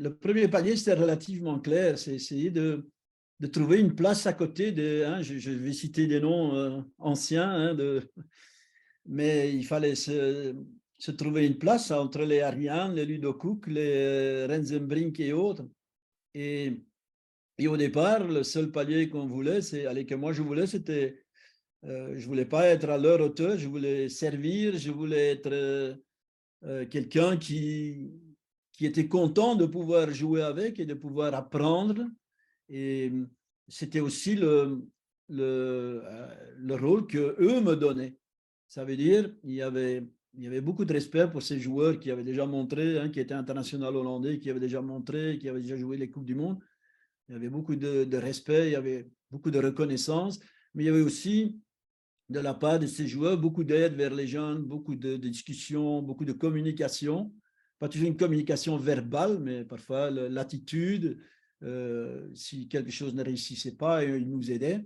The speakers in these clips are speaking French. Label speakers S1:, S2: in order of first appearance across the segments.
S1: le premier palier, c'était relativement clair. C'est essayer de trouver une place à côté de, hein, je vais citer des noms anciens, hein, mais il fallait se trouver une place entre les Ariane, les Ludo Cook, les Renzenbrink et autres. Et au départ, le seul palier qu'on voulait, que moi je voulais, c'était, je voulais pas être à leur hauteur, je voulais servir, je voulais être quelqu'un qui était content de pouvoir jouer avec et de pouvoir apprendre. Et c'était aussi le rôle qu'eux me donnaient. Ça veut dire il y avait beaucoup de respect pour ces joueurs qui avaient déjà montré, hein, qui étaient international hollandais, qui avaient déjà montré, qui avaient déjà joué les Coupes du Monde. Il y avait beaucoup de respect, il y avait beaucoup de reconnaissance, mais il y avait aussi de la part de ces joueurs beaucoup d'aide vers les jeunes, beaucoup de discussions, beaucoup de communication. Pas toujours une communication verbale, mais parfois l'attitude, si quelque chose ne réussissait pas, ils nous aidaient.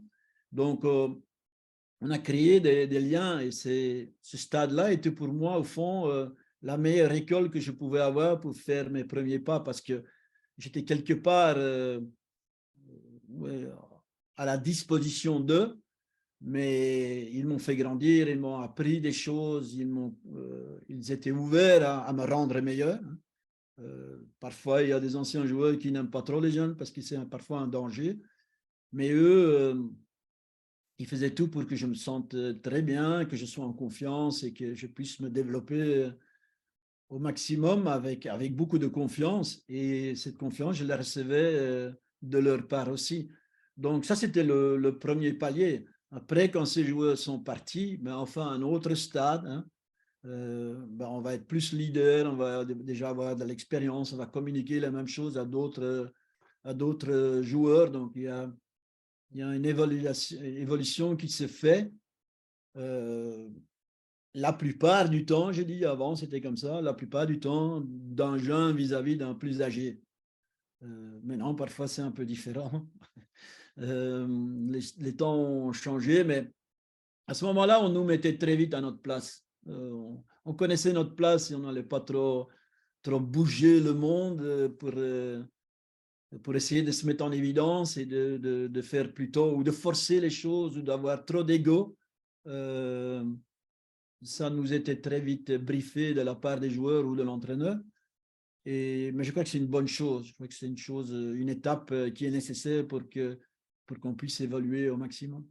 S1: Donc, on a créé des liens et ce stade-là était pour moi, au fond, la meilleure école que je pouvais avoir pour faire mes premiers pas parce que j'étais quelque part à la disposition d'eux, mais ils m'ont fait grandir, ils m'ont appris des choses, ils étaient ouverts à me rendre meilleur. Parfois, il y a des anciens joueurs qui n'aiment pas trop les jeunes parce que c'est parfois un danger, mais eux, ils faisaient tout pour que je me sente très bien, que je sois en confiance et que je puisse me développer au maximum avec beaucoup de confiance. Et cette confiance, je la recevais de leur part aussi. Donc ça, c'était le premier palier. Après, quand ces joueurs sont partis, ben, enfin, un autre stade, hein, ben, on va être plus leader, on va déjà avoir de l'expérience, on va communiquer la même chose à d'autres joueurs. Donc, il y a une évolution qui se fait. La plupart du temps, j'ai dit avant, c'était comme ça, la plupart du temps, d'un jeune vis-à-vis d'un plus âgé. Maintenant, parfois, c'est un peu différent. Les temps ont changé, mais à ce moment-là, on nous mettait très vite à notre place. On connaissait notre place et on n'allait pas trop bouger le monde pour essayer de se mettre en évidence et de faire plutôt, ou de forcer les choses, ou d'avoir trop d'ego. Ça nous était très vite briefé de la part des joueurs ou de l'entraîneur. Mais je crois que c'est une bonne chose. Je crois que c'est une étape qui est nécessaire pour qu'on puisse évoluer au maximum.